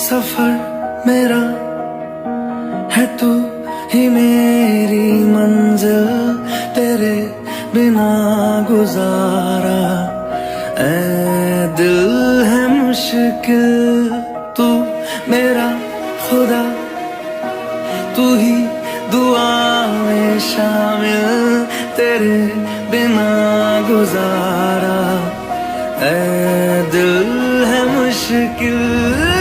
सफर मेरा है तू ही मेरी मंजिल, तेरे बिना गुजारा ऐ दिल है मुश्किल। तू मेरा खुदा, तू ही दुआ में शामिल, तेरे बिना गुजारा ऐ दिल है मुश्किल।